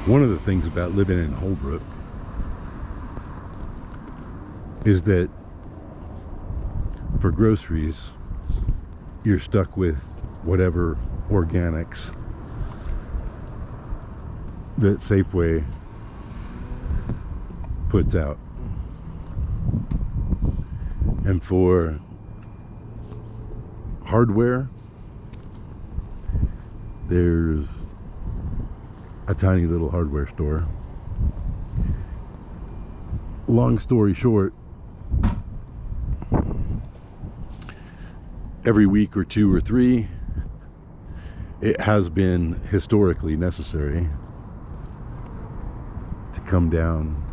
One of the things about living in Holbrook is that for groceries, you're stuck with whatever organics that Safeway puts out. And for hardware, there's a tiny little hardware store. Long story short, every week or two or three, it has been historically necessary to come down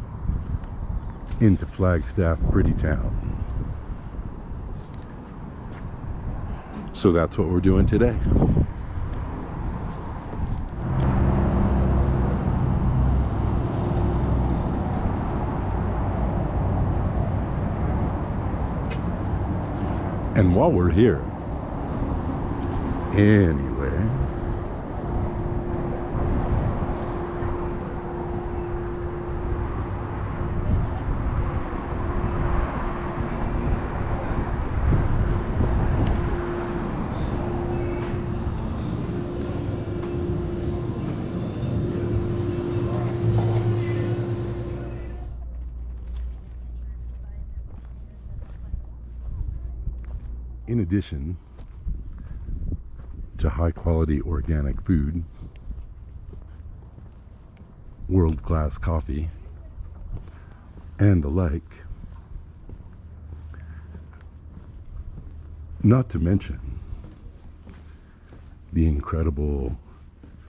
into Flagstaff, pretty town. So that's what we're doing today. And while we're here, anyway, in addition to high quality organic food, world-class coffee, and the like, not to mention the incredible,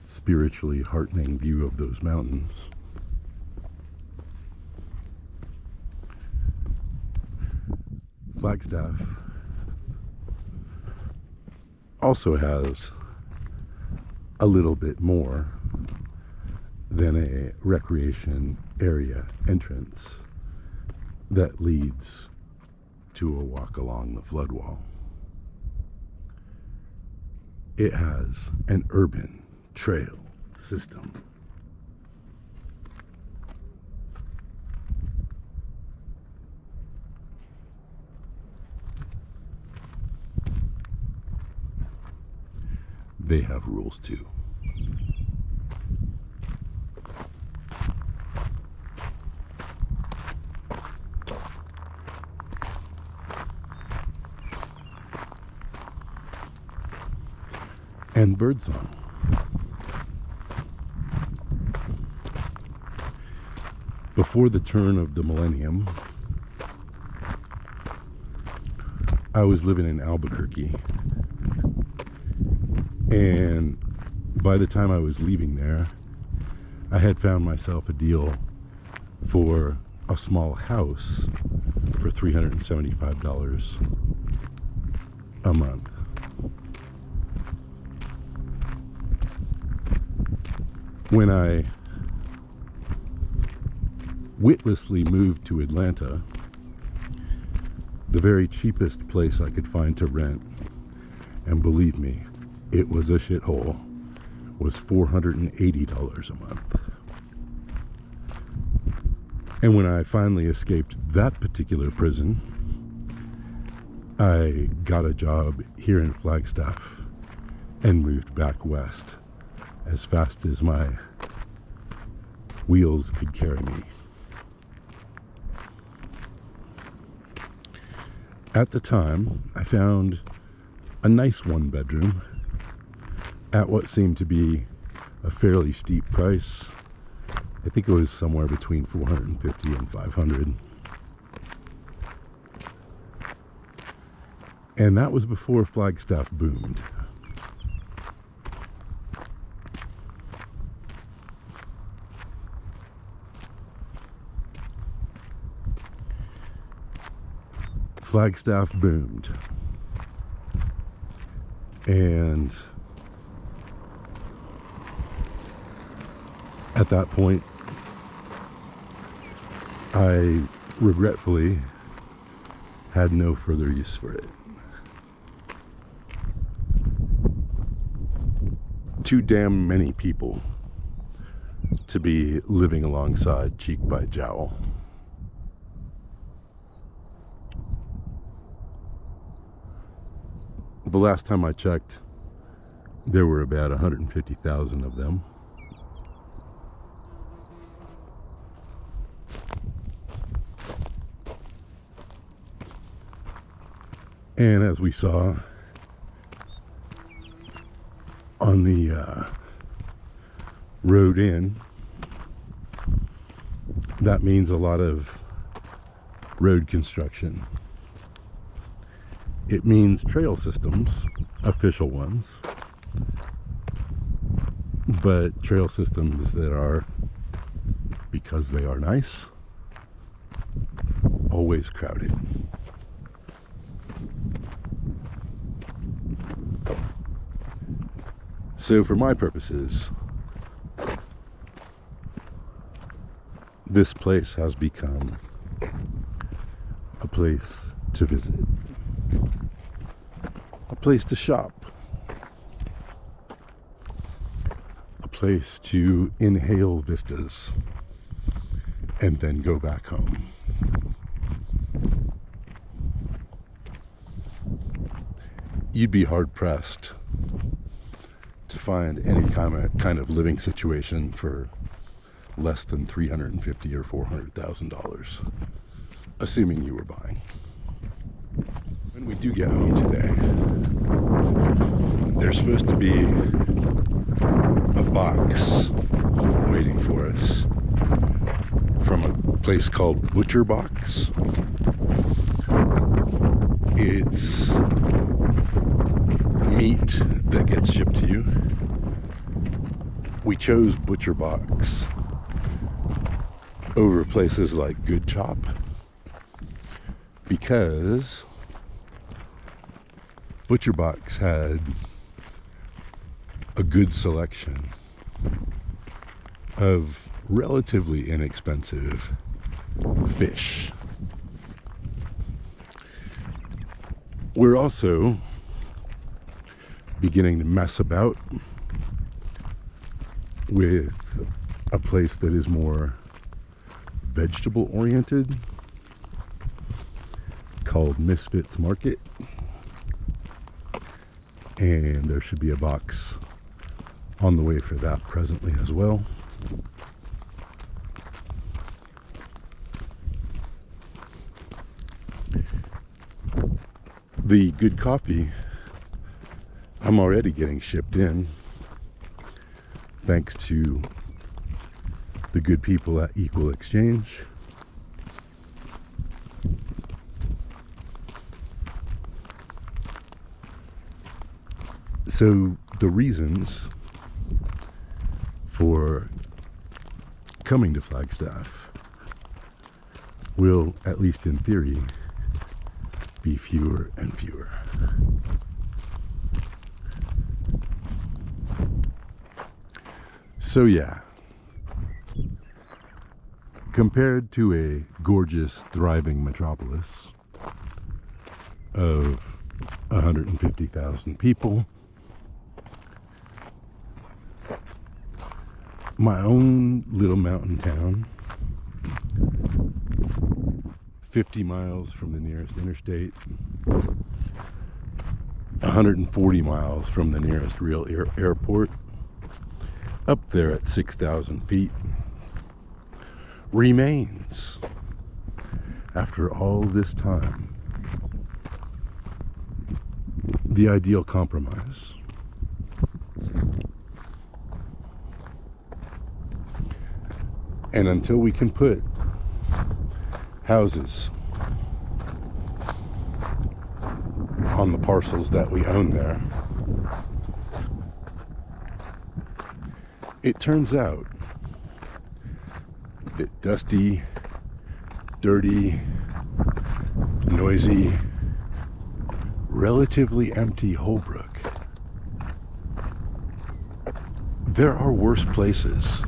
spiritually heartening view of those mountains, Flagstaff also has a little bit more than a recreation area entrance that leads to a walk along the floodwall. It has an urban trail system. They have rules too. And birdsong. Before the turn of the millennium, I was living in Albuquerque. And by the time I was leaving there, I had found myself a deal for a small house for $375 a month. When I witlessly moved to Atlanta, the very cheapest place I could find to rent, and believe me, it was a shithole, was $480 a month. And when I finally escaped that particular prison, I got a job here in Flagstaff and moved back west as fast as my wheels could carry me. At the time, I found a nice one-bedroom at what seemed to be a fairly steep price. I think it was somewhere between $450 and $500. And that was before Flagstaff boomed. Flagstaff boomed. And at that point, I regretfully had no further use for it. Too damn many people to be living alongside cheek by jowl. The last time I checked, there were about 150,000 of them. And as we saw on the road in, that means a lot of road construction. It means trail systems, official ones, but trail systems that are, because they are nice, always crowded. So for my purposes, this place has become a place to visit, a place to shop, a place to inhale vistas and then go back home. You'd be hard pressed to find any kind of living situation for less than $350,000 or $400,000, assuming you were buying. When we do get home today, there's supposed to be a box waiting for us from a place called ButcherBox. It's meat that gets shipped to you. We chose ButcherBox over places like Good Chop because ButcherBox had a good selection of relatively inexpensive fish. We're also beginning to mess about with a place that is more vegetable oriented called Misfits Market, and there should be a box on the way for that presently as well. The good coffee I'm already getting shipped in, thanks to the good people at Equal Exchange. So the reasons for coming to Flagstaff will, at least in theory, be fewer and fewer. So yeah, compared to a gorgeous, thriving metropolis of 150,000 people, my own little mountain town, 50 miles from the nearest interstate, 140 miles from the nearest real airport, up there at 6,000 feet, remains, after all this time, the ideal compromise. And until we can put houses on the parcels that we own there, it turns out that dusty, dirty, noisy, relatively empty Holbrook, there are worse places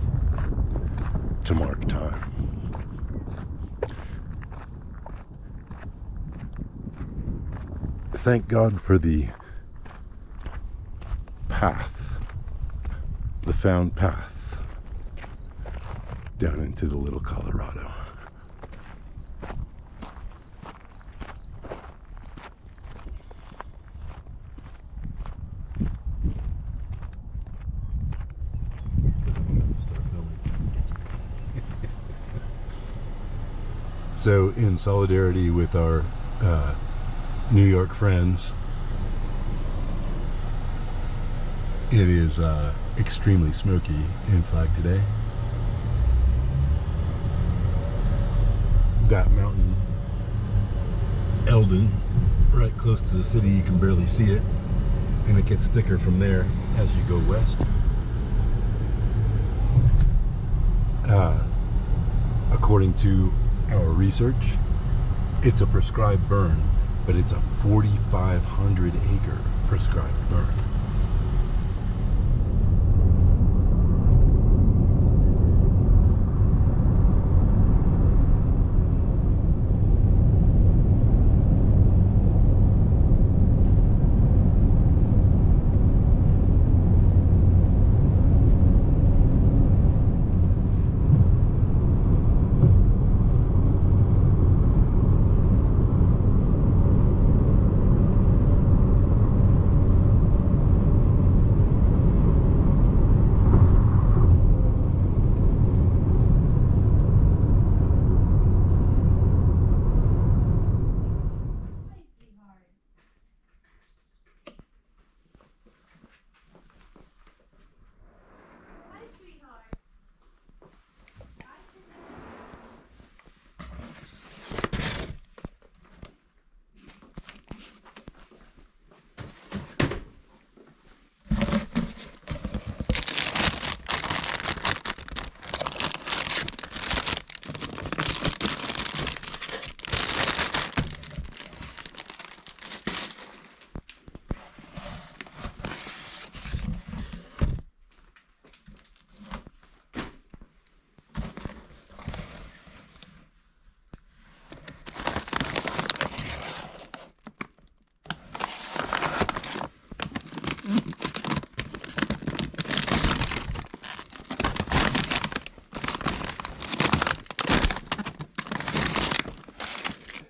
to mark time. Thank God for the path, the found path down into the Little Colorado. So, in solidarity with our New York friends, it is extremely smoky in Flag today. That mountain, Eldon, right close to the city, you can barely see it, and it gets thicker from there as you go west. According to our research, it's a prescribed burn, but it's a 4,500 acre prescribed burn.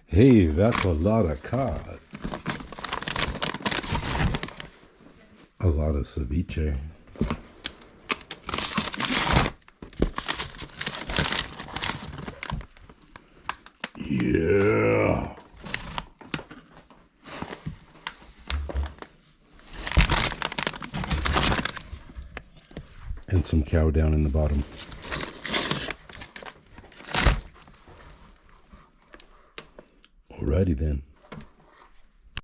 Hey, that's a lot of cod. A lot of ceviche. Yeah. And some cow down in the bottom. Alrighty then.